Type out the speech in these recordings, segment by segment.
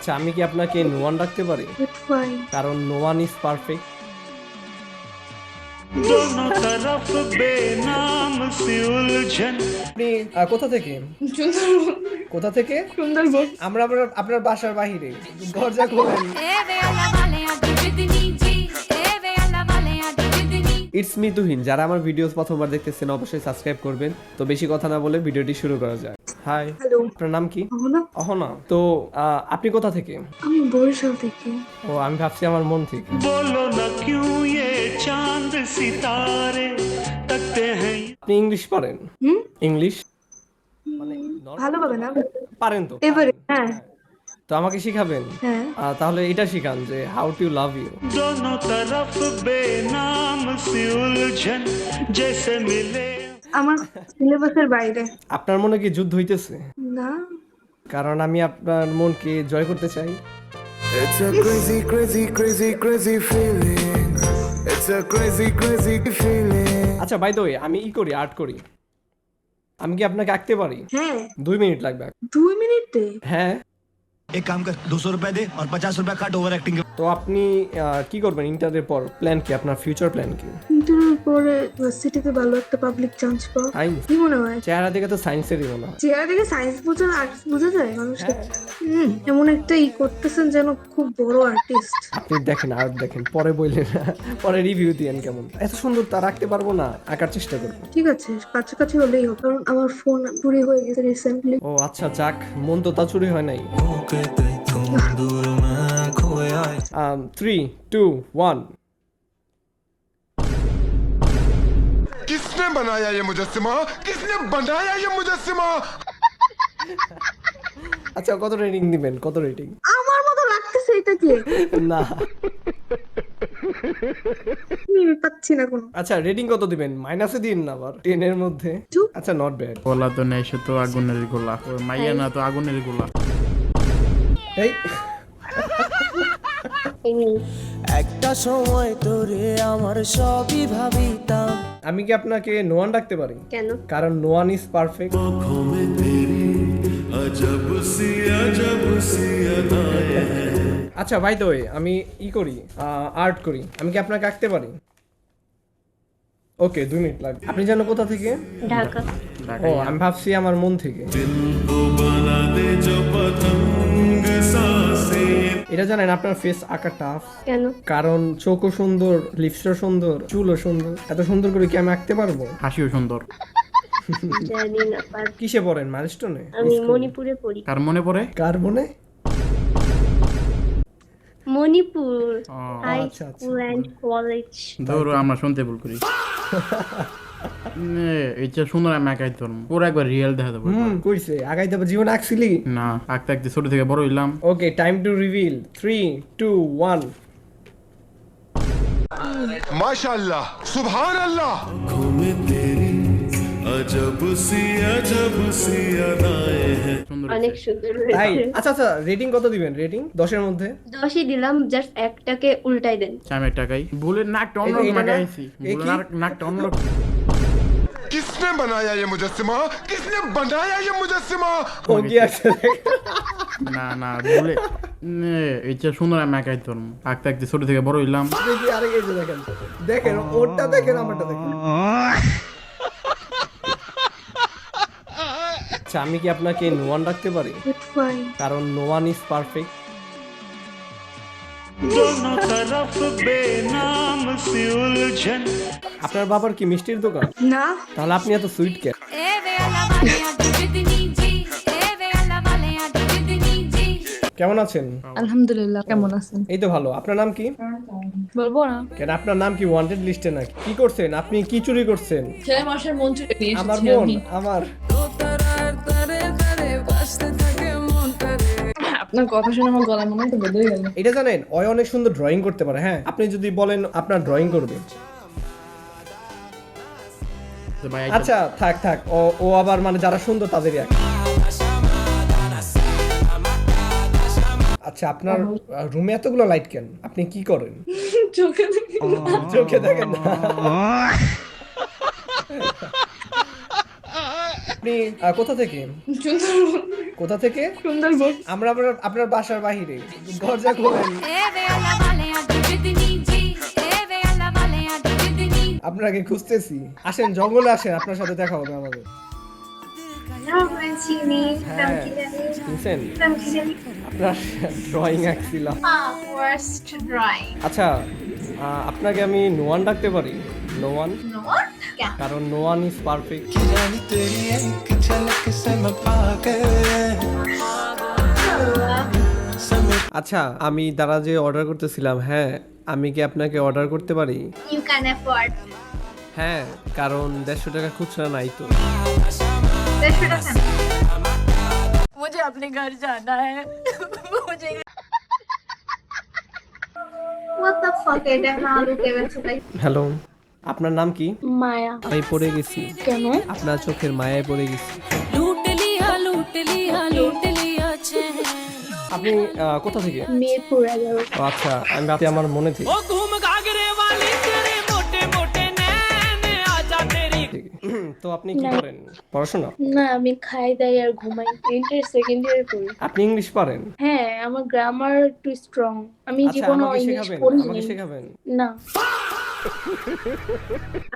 আচ্ছা, আমি কি আপনাকে নো ওয়ান রাখতে পারি? কারণ নো ওয়ান ইজ পারফেক্ট। दोनों तरफ बेनाम सी उलझन। আপনি কোথা থেকে? সুন্দরবন। কোথা থেকে? সুন্দরবন। আমরা আপনার বাসার বাহিরে। দরজা খোলেন। It's me Tuhin. যারা আমার ভিডিওস প্রথমবার দেখতেছেন অবশ্যই সাবস্ক্রাইব করবেন। তো বেশি কথা না বলে ভিডিওটি শুরু করা যাক। Hi, hello. আপনার নাম কি? অহনা। অহনা। তো আপনি কোথা থেকে? আমি বরিশাল থেকে। ও, আমি ভাবছি আমার মন থেকে। बोलो ना क्यों ये चांद सितारे तकते हैं। আপনি ইংলিশ পারেন? হুম, ইংলিশ মানে ভালোভাবে না পারেন তো? এবারে। হ্যাঁ তো আমাকে শিখাবেন? হ্যাঁ। তাহলে এটা শিখান যে হাউ টু লাভ ইউ। दोनों तरफ बेनाम सी उलझन जैसे मिले। আমার সিলেবাসের বাইরে। আপনার মনে কি যুদ্ধ হইতেছে? না। কারণ আমি আপনার মনকে জয় করতে চাই। It's a crazy, crazy, crazy, crazy feeling. It's a crazy, crazy feeling. আচ্ছা, বাই দ্য ওয়ে, আমি করি, আর্ট করি। আমি কি আপনাকে আঁকতে পারি? হ্যাঁ 2 মিনিট লাগবে। 2 মিনিটে। হ্যাঁ। एक काम कर 200 रुपए दे और 50 रुपए काट ओवर एक्टिंग के। তো আপনি কি করবেন ইন্টারের পর? প্ল্যান কি আপনার? ফিউচার প্ল্যান কি? ইন্টারভিউ পরে সিটিতে ভালো একটা পাবলিক চান্স পাও। সায়েন্স? কি মনে হয়? চেহারা দেখে তো সায়েন্সেরই মনে হয়। চেহারা দেখে সায়েন্স বোঝা আর্টস বোঝা যায় মানুষকে? এমন একটা করতেছেন যেন খুব বড় আর্টিস্ট। আপনি দেখেন, আর্ট দেখেন, পরে বললেন, পরে রিভিউ দিয়েন কেমন। এত সুন্দর তা রাখতে পারবো না, আঁকার চেষ্টা করবো। ঠিক আছে, কাছাকাছি হলেই হোক, কারণ আমার ফোন চুরি হয়ে গেছে রিসেন্টলি। ও আচ্ছা, যাক, মন তো তা চুরি হয় নাই। 3, 2, 1। किसने बनाया ये मुजस्सिमा? किसने बनाया ये मुजस्सिमा? আচ্ছা, কত রেটিং দিবেন? কত রেটিং? আমার মতো লাগতেছে এটাকে। না। আমি পাচ্ছি না কোনো। আচ্ছা, রেটিং কত দিবেন? মাইনাসে দিন না আবার, 10 এর মধ্যে। চুপ। আচ্ছা, নট ব্যাড। গোলা তো নেই, সে তো আগুনের গোলা। ওই মাইয়া না তো আগুনের গোলা। এই একটা সময় তোরে আমার সবই ভাবিতাম। আমি কি আপনাকে নো ওয়ান রাখতে পারি? কেন? কারণ নো ওয়ান ইজ পারফেক্ট। আচ্ছা, বাই দ্য ওয়ে, আমি করি, আর্ট করি। আমি কি আপনাকে আঁকতে পারি? ওকে, 2 মিনিট লাগবে। আপনি জানো কোথা থেকে? ঢাকা। ও, আমি ভাবছি আমার মন থেকে। এটা জানেন আপনার ফেস আঁকা টাফ। কেন? কারণ চোখও সুন্দর, লিপসও সুন্দর, চুলও সুন্দর। এত সুন্দর করে কি আমি আঁকতে পারবো? হাসিও সুন্দর। জানি না। কিসে পড়েন? মাইলস্টোনে? আমি মণিপুরে পড়ি। কার মনে পড়ে? কার মনে? মণিপুর ও, হাই আচ্ছা, আচ্ছা। School and college. ধরো আমরা শুনতে ভুল করি। এটা সুন্দর আমি একাই তোর পুরো একবার রিয়েল দেখা দেবো। কইছে আগাইতে জীবন আঁকছিলি? না, আঁকতে আঁকতে ছোট থেকে বড় হইলাম। ওকে, টাইম টু রিভিল। 3, 2, 1। माशाल्लाह, सुभान अल्लाह। সুন্দর অনেক সুন্দর তাই? হয়েছে। আচ্ছা আচ্ছা, রেটিং কত দিবেন? রেটিং 10 এর মধ্যে? 10ই দিলাম, জাস্ট একটাকে উল্টাই দেন। আমি টাকাই ভুলে নাকটা অন্যরকম এটা না? লাগাইছি। এ ভুলে কি? নাকটা অন্যরকম। किसने बनाया ये मुजस्सिमा? किसने बनाया ये मुजस्सिमा? ও কি আছে? না না ভুলে এটা সুন্দর আমি একাই তোর আঁকতে আঁকতে ছোট থেকে বড় হইলাম। দেখি আরেক এই যে দেখেন, দেখেন ওরটা দেখেন, আমারটা দেখেন। আচ্ছা, আমি কি আপনাকে নো ওয়ান রাখতে পারি? কারণ নো ওয়ান ইজ পারফেক্ট। दोनों तरफ बेनाम सी उलझन। আপনার বাবার কি মিষ্টির দোকান? না। তাহলে আপনি এত সুইট কেন? কেমন আছেন? আলহামদুলিল্লাহ, কেমন আছেন? এই তো ভালো। আপনার নাম কি? বলবো না? কেন, আপনার নাম কি ওয়ান্টেড লিস্টে নাকি? কি করছেন আপনি? কি চুরি করছেন? ছেলে মানুষের মন চুরি নিয়ে আমার এসেছি বোন, আমি। আমার আপনার কথা শুনে আমার গলা মনে হয় তো বেঁধে গেল। এটা জানেন, ও অনেক সুন্দর ড্রয়িং করতে পারে। হ্যাঁ, আপনি যদি বলেন আপনার ড্রয়িং করবে। তো ভাই আচ্ছা, থাক থাক, ও আবার মানে যারা সুন্দর তাদেরই আঁকে। আচ্ছা, আপনার রুমে এতগুলো লাইট কেন? আপনি কি করেন? চোখে দেখি না। চোখে দেখেন না? আপনি কোথা থেকে? সুন্দরবন। কোথা থেকে? সুন্দরবন। আমরা আপনার বাসার বাহিরে, দরজা খোলেন। আপনাকে খুঁজতেছি, আসেন জঙ্গলে আসেন, আপনার সাথে দেখা হবে আমাদের। চিনি হ্যাঁ শুনছেন, আপনার ড্রয়িং আঁকছিলাম। Worst drawing. আচ্ছা আপনাকে আমি নোয়ান ডাকতে পারি? নোয়ান, কারণ নোয়ান ইজ পারফেক্ট। আচ্ছা আমি দ্বারা যে অর্ডার করতেছিলাম, হ্যাঁ আমি কি আপনাকে অর্ডার করতে পারি? You can afford. হ্যাঁ কারণ 150 টাকা খুচরা নাই তো। मुझे अपने घर जाना है मुझे What the fuck, এটা না লুকে গেছে তাই। হ্যালো, আপনার নাম কি? माया। আমি পড়ে গেছি, কেন? আপনার চোখের মায়ায় পড়ে গেছি। लूट लिया আপনি কোথা থেকে? मीरपुर 11। ও আচ্ছা, আমি রাতে আমার মনে থেকে। তো আপনি কি করেন? পড়াশোনা? না আমি খাই দাই আর ঘুমাই। ইন্টার সেকেন্ড ইয়ারে পড়ি। আপনি ইংলিশ পারেন? হ্যাঁ আমার গ্রামার একটু স্ট্রং। আমি আচ্ছা জীবনে আমাকে ইংলিশ শেখাবেন, পড়িনি। আমাকে শেখাবেন? না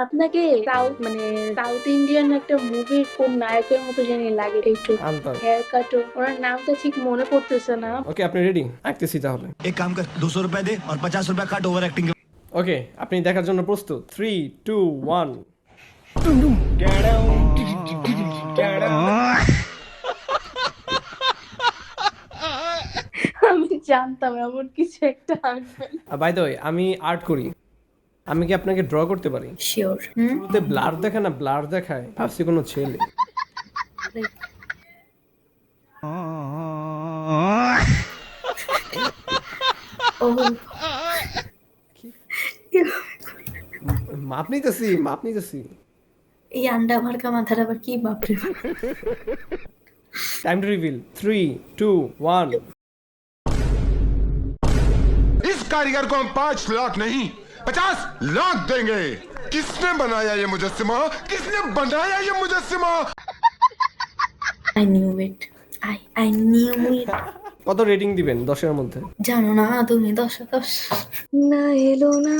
আপনাকে সাউথ ইন্ডিয়ান একটা মুভির কোন নায়কের মতো জানি লাগে একটু আনতাম। হেয়ার কাটও, ওনার নামটা ঠিক মনে পড়তেছে না। ওকে আপনি রেডি? আঁকতেছি তাহলে। एक काम कर 200 रुपए दे और 50 रुपए काट ओवर एक्टिंग के। ওকে আপনি দেখার জন্য প্রস্তুত? 3 2 1। আমি জানতাম এমন কিছু একটা আনবেন। বাই দ্য ওয়ে আমি আর্ট করি, আমি কি আপনাকে ড্র করতে পারি? শিওর। শুরুতে ব্লার দেখায় না, ব্লার দেখায়, ভাবছি কোনো ছেলে। মাপ নিতেছি। এই আন্ডা মার্কা মাথার আবার কি বাপরে। Time to reveal 3 2 1। इस कारीगर को हम 5 लाख नहीं 50 लाख देंगे। किसने बनाया ये मुजस्सिमा? किसने बनाया ये मुजस्सिमा? I knew it, I knew it. কত রেটিং দিবেন 10 এর মধ্যে? জানো না তুমি 10 10। না এলো না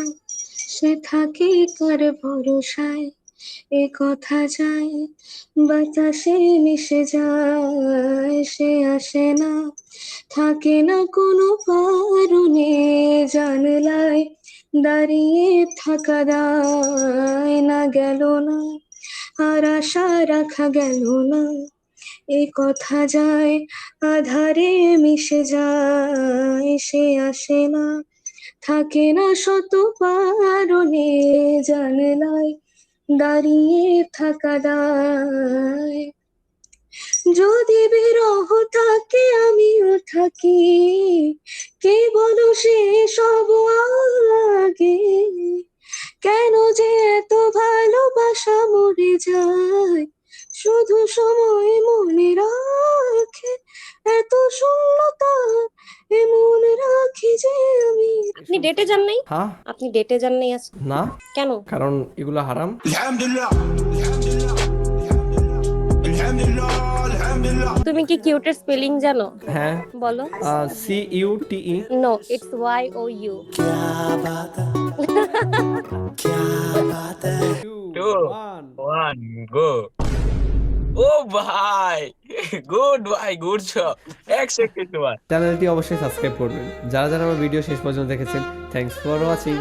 সে থাকে কার ভরসায়, এ কথা যায় বাতাসে মিশে যায়, সে আসে না থাকে না কোনো কারণে, জানলায় দাঁড়িয়ে থাকা দায়, না গেল না আর আশা রাখা গেল না, এ কথা যায় আধারে মিশে যায়, সে আসে না থাকে না শত কারণে, জানলায় দাঁড়িয়ে থাকা দায়, যদি বিরহ থাকে আমিও থাকি, কে বলো সে সব আগে, কেন যে এত ভালোবাসা মরে যায়, শুধু সময় মনে রাখে এত শূন্যতা, এমন রাখি যে আমি। আপনি ডেটে যান নাই? হ্যাঁ আপনি ডেটে যান নাই আজকে? না, কেন? কারণ এগুলো হারাম। তুমি কি কিউটের স্পেলিং জানো? হ্যাঁ বলো। CUTE। No, it's YOU। 2 1 go. ও ভাই গুড জব। এক সেকেন্ড তোমার চ্যানেলটি অবশ্যই সাবস্ক্রাইব করবেন। যারা যারা আমার ভিডিও শেষ পর্যন্ত দেখেছেন, থ্যাঙ্কস ফর ওয়াচিং।